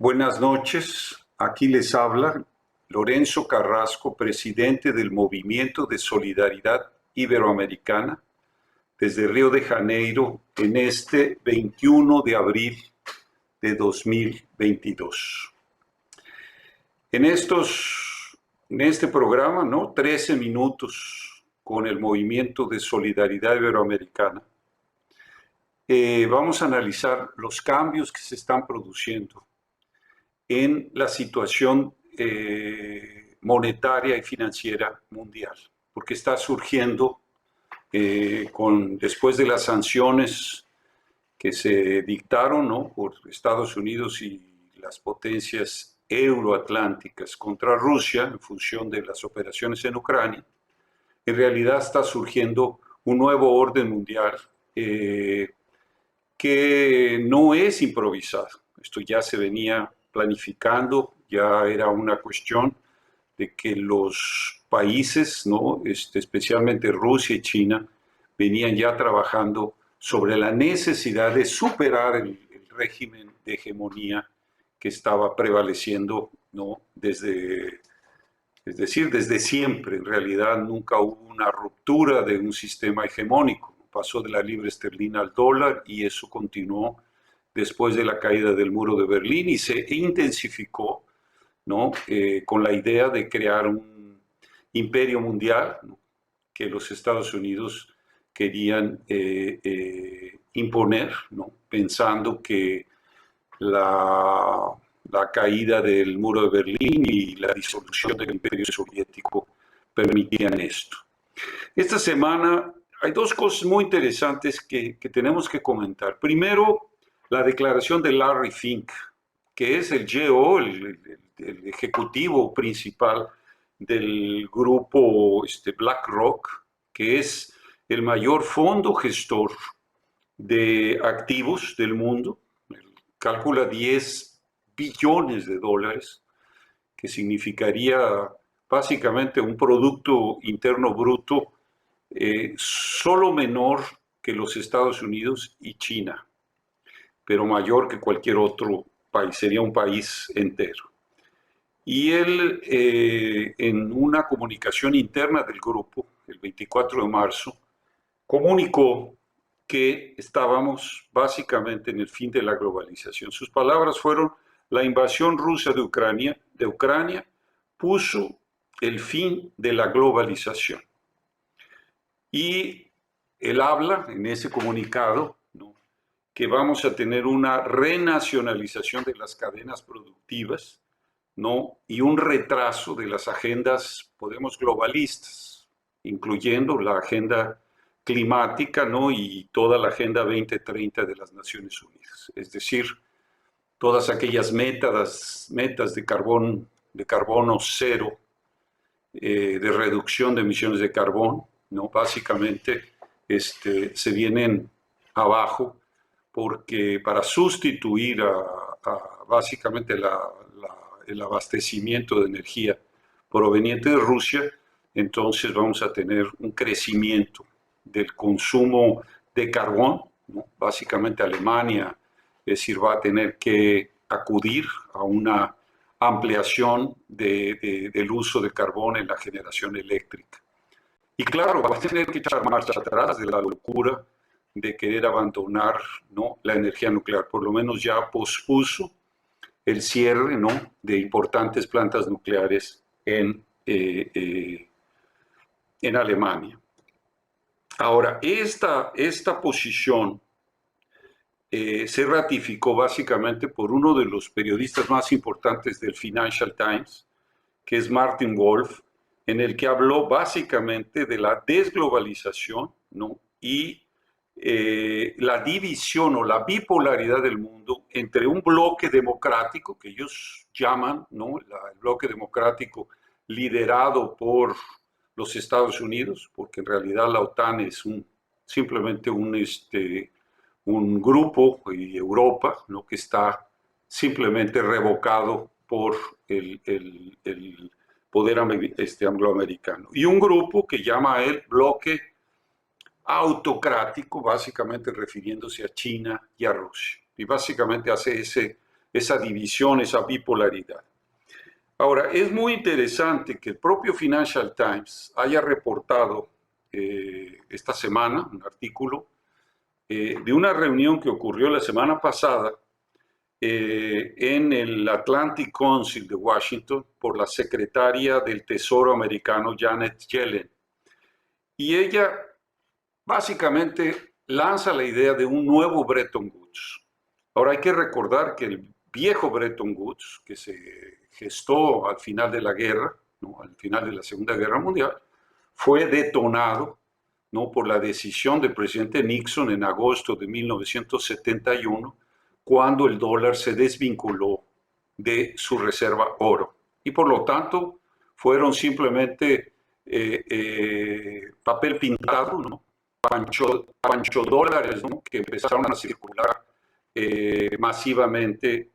Buenas noches, aquí les habla Lorenzo Carrasco, presidente del Movimiento de Solidaridad Iberoamericana, desde Río de Janeiro, en este 21 de abril de 2022. En este programa, 13 minutos con el Movimiento de Solidaridad Iberoamericana, vamos a analizar los cambios que se están produciendo en la situación monetaria y financiera mundial, porque está surgiendo después de las sanciones que se dictaron, por Estados Unidos y las potencias euroatlánticas contra Rusia en función de las operaciones en Ucrania. En realidad está surgiendo un nuevo orden mundial que no es improvisado. Esto ya se venía planificando, ya era una cuestión de que los países, especialmente Rusia y China, venían ya trabajando sobre la necesidad de superar el régimen de hegemonía que estaba prevaleciendo, desde siempre. En realidad nunca hubo una ruptura de un sistema hegemónico. Pasó de la libra esterlina al dólar y eso continuó después de la caída del muro de Berlín y se intensificó, con la idea de crear un imperio mundial, que los Estados Unidos querían imponer, pensando que la caída del muro de Berlín y la disolución del imperio soviético permitían esto. Esta semana hay dos cosas muy interesantes que tenemos que comentar. Primero, la declaración de Larry Fink, que es el GO, el ejecutivo principal del grupo BlackRock, que es el mayor fondo gestor de activos del mundo. Calcula 10 billones de dólares, que significaría básicamente un Producto Interno Bruto solo menor que los Estados Unidos y China, pero mayor que cualquier otro país, sería un país entero. Y él, en una comunicación interna del grupo, el 24 de marzo, comunicó que estábamos básicamente en el fin de la globalización. Sus palabras fueron: la invasión rusa de Ucrania puso el fin de la globalización. Y él habla en ese comunicado, que vamos a tener una renacionalización de las cadenas productivas, y un retraso de las agendas, podemos, globalistas, incluyendo la agenda climática, y toda la agenda 2030 de las Naciones Unidas. Es decir, todas aquellas metas de carbono cero, de reducción de emisiones de carbono, básicamente se vienen abajo, porque para sustituir básicamente el abastecimiento de energía proveniente de Rusia, entonces vamos a tener un crecimiento del consumo de carbón, básicamente Alemania, es decir, va a tener que acudir a una ampliación del uso de carbón en la generación eléctrica. Y claro, va a tener que echar marcha atrás de la locura de querer abandonar, la energía nuclear. Por lo menos ya pospuso el cierre, de importantes plantas nucleares en Alemania. Ahora, esta posición se ratificó básicamente por uno de los periodistas más importantes del Financial Times, que es Martin Wolf, en el que habló básicamente de la desglobalización, y la división o la bipolaridad del mundo entre un bloque democrático, que ellos llaman, el bloque democrático liderado por los Estados Unidos, porque en realidad la OTAN es simplemente un grupo, y Europa, que está simplemente revocado por el poder angloamericano. Y un grupo que llama a él bloque autocrático, básicamente refiriéndose a China y a Rusia. Y básicamente hace esa división, esa bipolaridad. Ahora, es muy interesante que el propio Financial Times haya reportado esta semana un artículo de una reunión que ocurrió la semana pasada en el Atlantic Council de Washington por la secretaria del Tesoro americano Janet Yellen. Y ella básicamente lanza la idea de un nuevo Bretton Woods. Ahora hay que recordar que el viejo Bretton Woods, que se gestó al final de la guerra, ¿no? Al final de la Segunda Guerra Mundial, fue detonado, ¿no? Por la decisión del presidente Nixon en agosto de 1971, cuando el dólar se desvinculó de su reserva oro. Y por lo tanto fueron simplemente papel pintado, ¿no? Pancho dólares, ¿no? Que empezaron a circular masivamente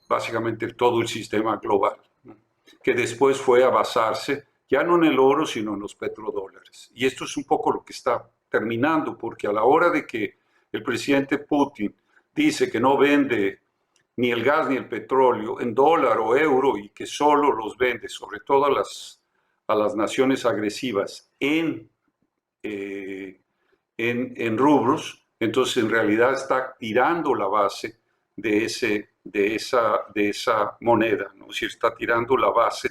básicamente todo el sistema global, ¿no? Que después fue a basarse ya no en el oro, sino en los petrodólares. Y esto es un poco lo que está terminando, porque a la hora de que el presidente Putin dice que no vende ni el gas ni el petróleo en dólar o euro y que solo los vende, sobre todo a las naciones agresivas, en rubros, entonces en realidad está tirando la base de esa moneda, ¿no? Si está tirando la base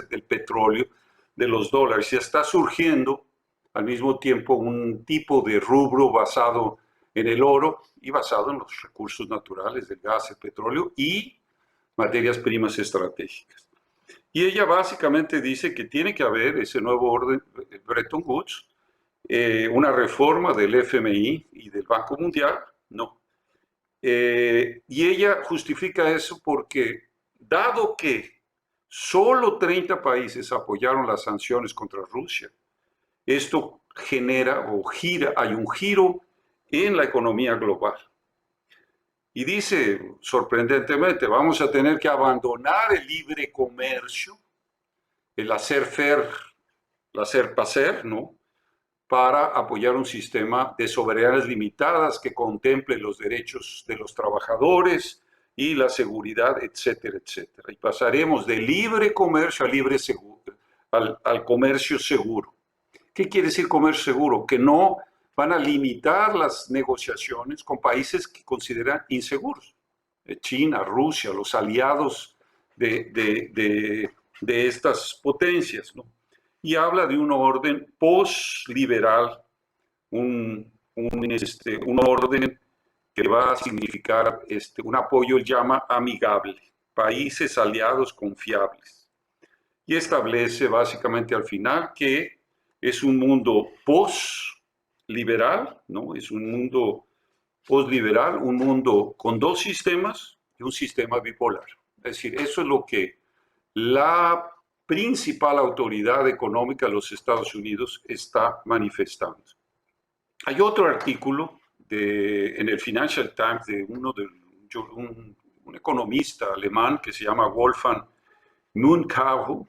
del petróleo, de los dólares, y está surgiendo al mismo tiempo un tipo de rubro basado en el oro y basado en los recursos naturales del gas, el petróleo y materias primas estratégicas. Y ella básicamente dice que tiene que haber ese nuevo orden, Bretton Woods, una reforma del FMI y del Banco Mundial, no. Y ella justifica eso porque, dado que solo 30 países apoyaron las sanciones contra Rusia, esto genera o gira, hay un giro en la economía global. Y dice, sorprendentemente, vamos a tener que abandonar el libre comercio, el laissez-passer, ¿no? Para apoyar un sistema de soberanías limitadas que contemple los derechos de los trabajadores y la seguridad, etcétera, etcétera. Y pasaremos de libre comercio a al comercio seguro. ¿Qué quiere decir comercio seguro? Que no van a limitar las negociaciones con países que consideran inseguros. China, Rusia, los aliados de estas potencias, ¿no? Y habla de un orden post-liberal, un orden que va a significar un apoyo, llama amigable, países aliados confiables. Y establece básicamente al final que es un mundo post-liberal, ¿no? Es un mundo post-liberal, un mundo con dos sistemas y un sistema bipolar. Es decir, eso es lo que la principal autoridad económica de los Estados Unidos está manifestando. Hay otro artículo en el Financial Times de un economista alemán que se llama Wolfgang Münchenau,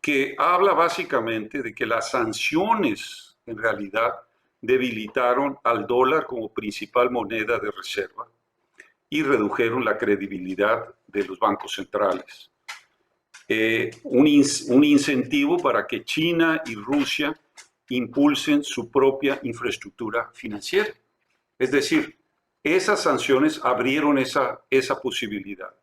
que habla básicamente de que las sanciones en realidad debilitaron al dólar como principal moneda de reserva y redujeron la credibilidad de los bancos centrales. Un incentivo para que China y Rusia impulsen su propia infraestructura financiera. Es decir, esas sanciones abrieron esa posibilidad.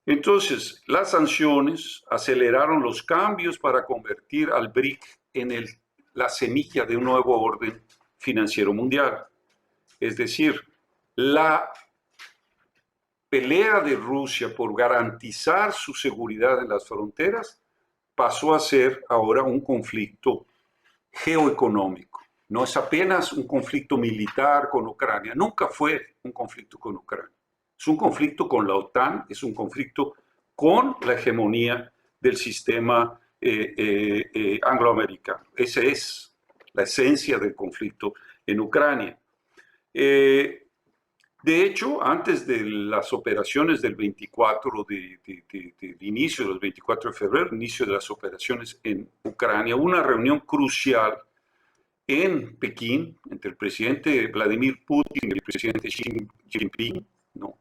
Entonces, las sanciones aceleraron los cambios para convertir al BRIC en la semilla de un nuevo orden financiero mundial. Es decir, la pelea de Rusia por garantizar su seguridad en las fronteras pasó a ser ahora un conflicto geoeconómico. No es apenas un conflicto militar con Ucrania, nunca fue un conflicto con Ucrania. Es un conflicto con la OTAN, es un conflicto con la hegemonía del sistema angloamericano. Esa es la esencia del conflicto en Ucrania. De hecho, antes de las operaciones del 24, de inicio de los 24 de febrero, inicio de las operaciones en Ucrania, hubo una reunión crucial en Pekín entre el presidente Vladimir Putin y el presidente Xi Jinping, ¿no?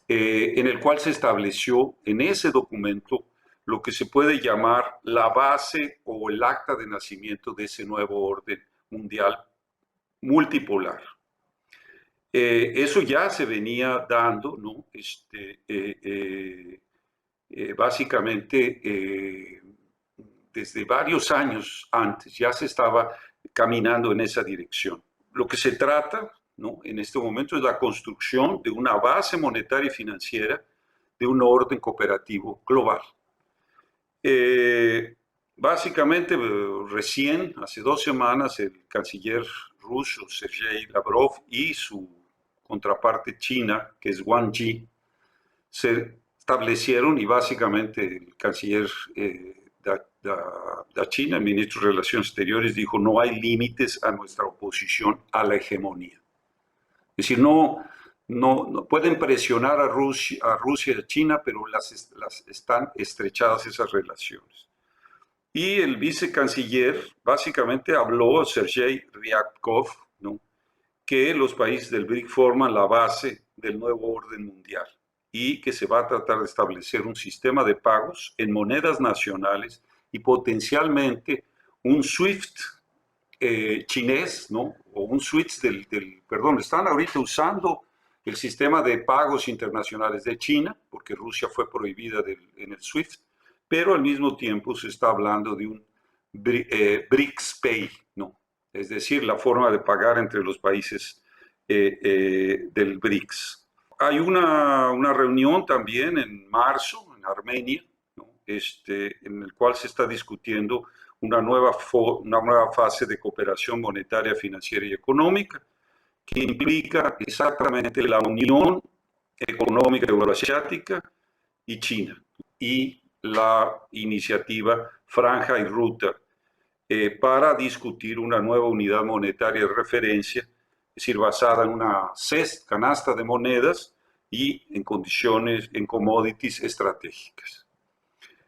En el cual se estableció en ese documento lo que se puede llamar la base o el acta de nacimiento de ese nuevo orden mundial multipolar. Eso ya se venía dando, ¿no? Básicamente desde varios años antes ya se estaba caminando en esa dirección. Lo que se trata, ¿no?, en este momento es la construcción de una base monetaria y financiera de un orden cooperativo global. Básicamente, recién, hace 2 semanas, el canciller ruso Sergei Lavrov y su contraparte china, que es Wang Yi, se establecieron y básicamente el canciller de China, el ministro de Relaciones Exteriores, dijo no hay límites a nuestra oposición a la hegemonía. Es decir, no pueden presionar a Rusia y a China, pero están estrechadas esas relaciones. Y el vicecanciller básicamente habló, Sergei Ryabkov, ¿no?, que los países del BRIC forman la base del nuevo orden mundial y que se va a tratar de establecer un sistema de pagos en monedas nacionales y potencialmente un SWIFT chinés, ¿no?, o un SWIFT perdón, están ahorita usando el sistema de pagos internacionales de China, porque Rusia fue prohibida en el SWIFT, pero al mismo tiempo se está hablando de un BRICS Pay, ¿no?, es decir, la forma de pagar entre los países del BRICS. Hay una reunión también en marzo en Armenia, ¿no?, en el cual se está discutiendo una nueva fase de cooperación monetaria, financiera y económica, que implica exactamente la Unión Económica Euroasiática y China, y la iniciativa Franja y Ruta, para discutir una nueva unidad monetaria de referencia, es decir, basada en una canasta de monedas y en condiciones, en commodities estratégicas.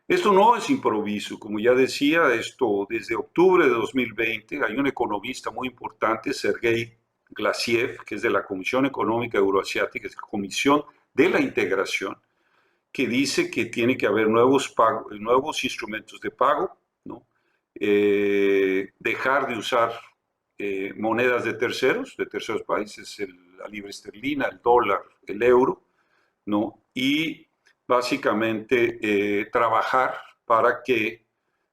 Esto no es improviso, como ya decía, esto desde octubre de 2020 hay un economista muy importante, Sergei Glaziev, que es de la Comisión Económica Euroasiática, es la Comisión de la Integración, que dice que tiene que haber nuevos instrumentos de pago, ¿no?, dejar de usar monedas de terceros países, la libra esterlina, el dólar, el euro, ¿no?, y básicamente trabajar para que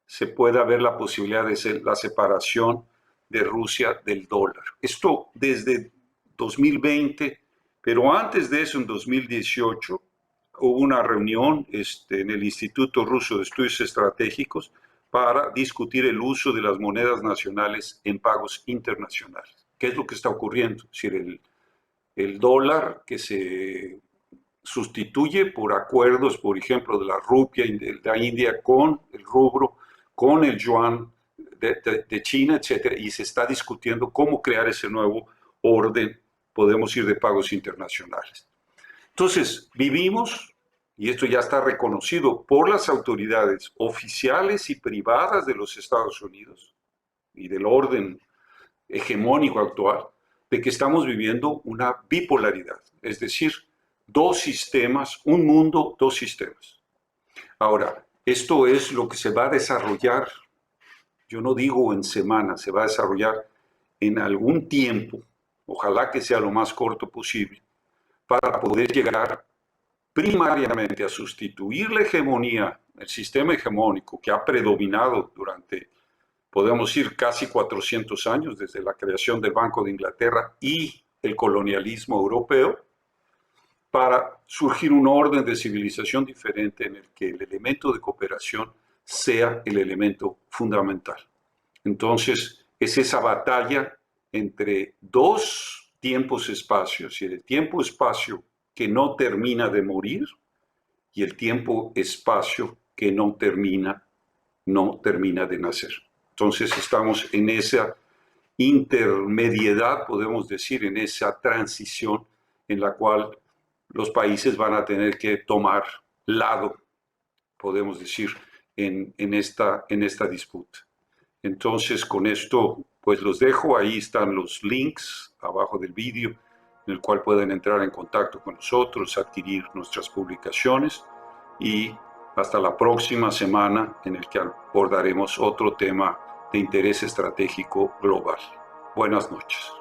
se pueda ver la posibilidad de la separación de Rusia del dólar. Esto desde 2020, pero antes de eso, en 2018, hubo una reunión en el Instituto Ruso de Estudios Estratégicos para discutir el uso de las monedas nacionales en pagos internacionales. ¿Qué es lo que está ocurriendo? Es decir, el dólar que se sustituye por acuerdos, por ejemplo, de la rupia de la India con el rubro, con el yuan de China, etcétera, y se está discutiendo cómo crear ese nuevo orden, podemos ir de pagos internacionales. Entonces, vivimos, y esto ya está reconocido por las autoridades oficiales y privadas de los Estados Unidos y del orden hegemónico actual, de que estamos viviendo una bipolaridad, es decir, dos sistemas, un mundo, dos sistemas. Ahora, esto es lo que se va a desarrollar, yo no digo en semanas, se va a desarrollar en algún tiempo, ojalá que sea lo más corto posible, para poder llegar primariamente a sustituir la hegemonía, el sistema hegemónico que ha predominado durante, podemos decir, casi 400 años, desde la creación del Banco de Inglaterra y el colonialismo europeo, para surgir un orden de civilización diferente en el que el elemento de cooperación sea el elemento fundamental. Entonces, es esa batalla entre dos tiempos-espacios, y el tiempo-espacio que no termina de morir y el tiempo-espacio que no termina de nacer. Entonces, estamos en esa intermediedad, podemos decir, en esa transición en la cual los países van a tener que tomar lado, podemos decir, en esta disputa. Entonces, con esto, pues los dejo, ahí están los links abajo del vídeo, en el cual pueden entrar en contacto con nosotros, adquirir nuestras publicaciones y hasta la próxima semana en el que abordaremos otro tema de interés estratégico global. Buenas noches.